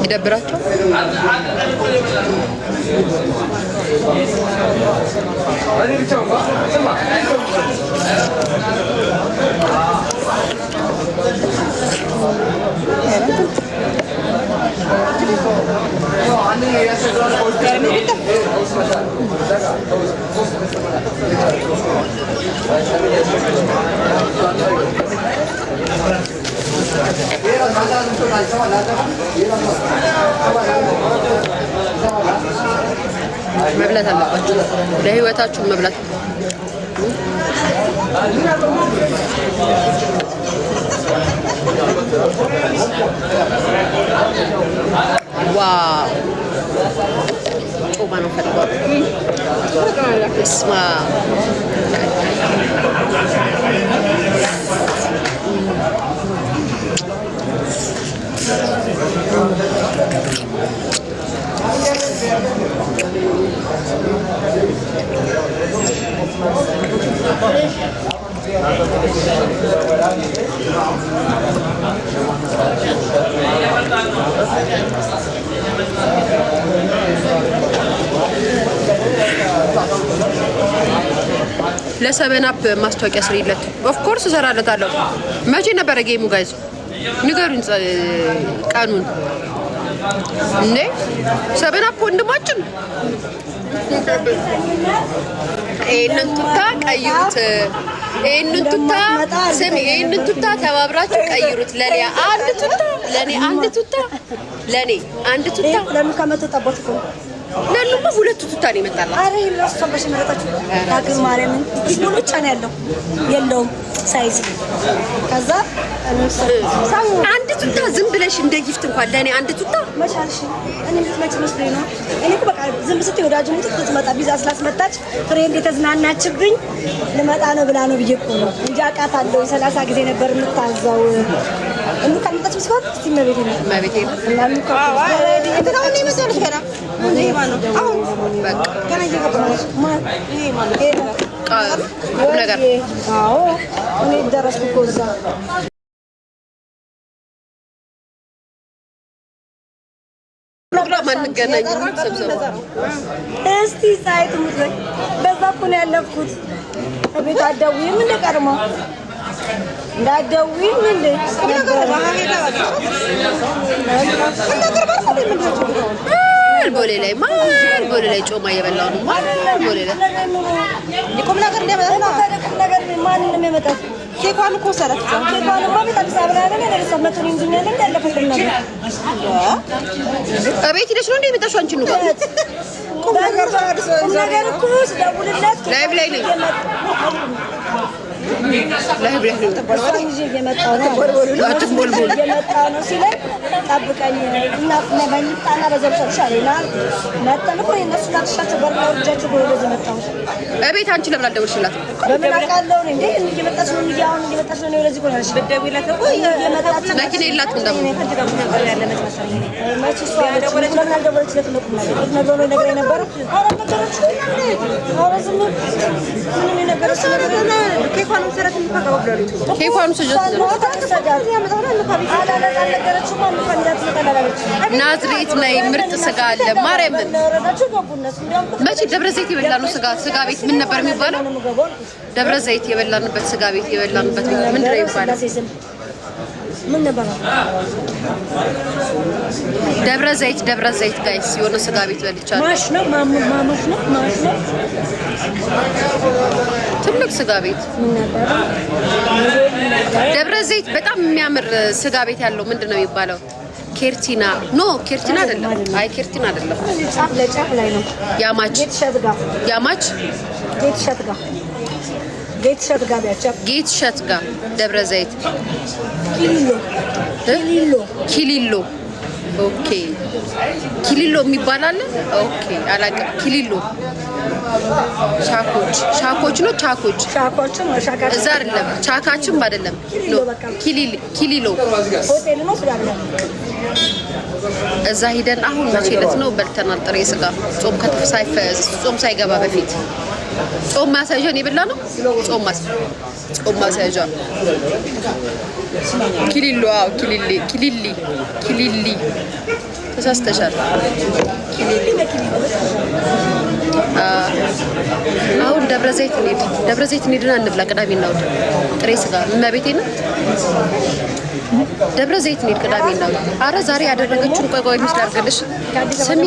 ይደብራቸው መብላት አለባችሁ ለህይወታችሁ መብላት ዋው ጮማ ነው ፈልጓል እስማ ለሰበን አፕ ማስታወቂያ ስሪለት ኦፍ ኮርስ እሰራለታለሁ መቼ ነበር ጌሙ ጋይስ ንገሩኝ ቀኑን እንዴ ሰበን አፕ ወንድማችን ይሄንን ቱታ ቀይሩት ይሄንን ቱታ ስሚ ይሄንን ቱታ ተባብራችሁ ቀይሩት ለሊያ አንድ ቱታ ለኔ አንድ ቱታ ለኔ አንድ ቱታ ለምን ከመተጣበት እኮ ለሉማ ሁለት ቱታ ነው ይመጣላ አሬ ለስተበሽ መረጣችሁ ታግም ማርያምን ሁሉ ጫና ያለው የለውም ሳይዝ ከዛ አንድ ቱታ ዝም ብለሽ እንደ ጊፍት እንኳን ለኔ አንድ ቱታ መቻልሽ እኔ ልትመጪ መስሎኝ ነው እኔ እኮ በቃ ዝም ስትይ ወዳጅ ሙት ትመጣ ቢዛ ስላስመጣች ፍሬንድ የተዝናናችብኝ ልመጣ ነው ብላ ነው ብዬ እኮ ነው እንጂ አውቃታለሁ 30 ጊዜ ነበር የምታዛው እንዴ ከመጣች መስዋዕት ሲመቤቴ ነው እና ነው እኔ መሰለሽ ገና እኔ ማነው አሁን በቃ ገና እየገባች ማን ይሄ ማነው ነገር አዎ እኔ ደረስኩ እኮ እዛ ፕሮግራም አንገናኝ ሰብሰባ እስቲ ሳይት ሙዘይ በዛ እኮ ነው ያለፍኩት ቤት አደውይም እንደ ቀርማ እንዳደውይም እንደ ቦሌ ላይ ቦሌ ላይ ጮማ እየበላሁ ነው ቦሌ ላይ ሊቆም ነገር እንደመጣ ነገር ማን እንደሚመጣ ኬኳን እኮ ሰራት ኬኳን ማለት አዲስ አበባ ላይ ነው ለሰመቱን ኢንጂነር ላይ ያለፈው ነገር አቤት ሄደሽ ነው እንዴ የመጣሽው አንቺ ነው ቁም ነገር እኮ ደውልለት ላይቭ ላይ ነኝ ላይቭ ላይ ነው ተባባሪ እየመጣው ነው አትቦልቦል እየመጣው ነው ሲለኝ ጠብቀኝ እና ለባኝጣና በዘብሰብ ሻለና መጣን እኮ እነሱ ታጥሻቸው በርናው እጃቸው ወደዚህ መጣው አቤት አንቺ ለምን አልደወልሽላት በምን አውቃለሁ እንዴ እየመጣች ነው እያውን እየመጣች ነው ወደዚህ ቆናሽ በደውይላት እኮ እየመጣች ለኪኔ ይላት እንደም ማቺ ሷ ደወለች ለምን አልደወለችለት ነው ነገር ነገር ነበር አረ ነገሮች አረ ዝም ምን ነገር ሰረና ኬኳን ሰረት እንፈቀው ብለሪቱ ኬኳን ሰጀት ናዝሬት ላይ ምርጥ ስጋ አለ ማርያምን መቼ ደብረ ዘይት የበላነው ስጋ ቤት ምን ነበር የሚባለው ደብረ ዘይት የበላንበት ስጋ ቤት የበላንበት ምን ድረይ ይባላል ምን ነበር ደብረ ዘይት ጋይስ የሆነ ስጋ ቤት በልቻለሁ ማሽ ነው ማሽ ነው ትልቅ ስጋ ቤት ምን ነበር ደብረ ዘይት በጣም የሚያምር ስጋ ቤት ያለው ምንድነው የሚባለው ኬርቲና አይደለም አይ ኬርቲና አይደለም ጫፍ ለጫፍ ላይ ነው ያማች ጌት ሸትጋ ደብረ ዘይት ኪሊሎ ኦኬ ኪሊሎ የሚባል አለ ኦኬ አላውቅም ኪሊሎ ሻኮች ነው ቻኮች እዛ አይደለም ቻካችም አይደለም ኪሊሎ ሆቴል ነው ስላለ እዛ ሄደን አሁን መቼለት ነው በልተናል ጥሬ ስጋ ጾም ሳይገባ በፊት ጾም ማሳጀን ይብላ ነው ጾም ማሳጃ ኪሊሎ ኪሊሊ ተሳስተሻል። አሁን ደብረ ዘይት እንሂድ። ደብረ ዘይት እንሂድና እንብላ። ቅዳሜና እሑድ ጥሬ ስጋ እመቤቴ ነው። ደብረ ዘይት እንሂድ ቅዳሜና እሑድ። ኧረ ዛሬ ያደረገችውን ቆይ ሚስት አድርገልሽ ስሚ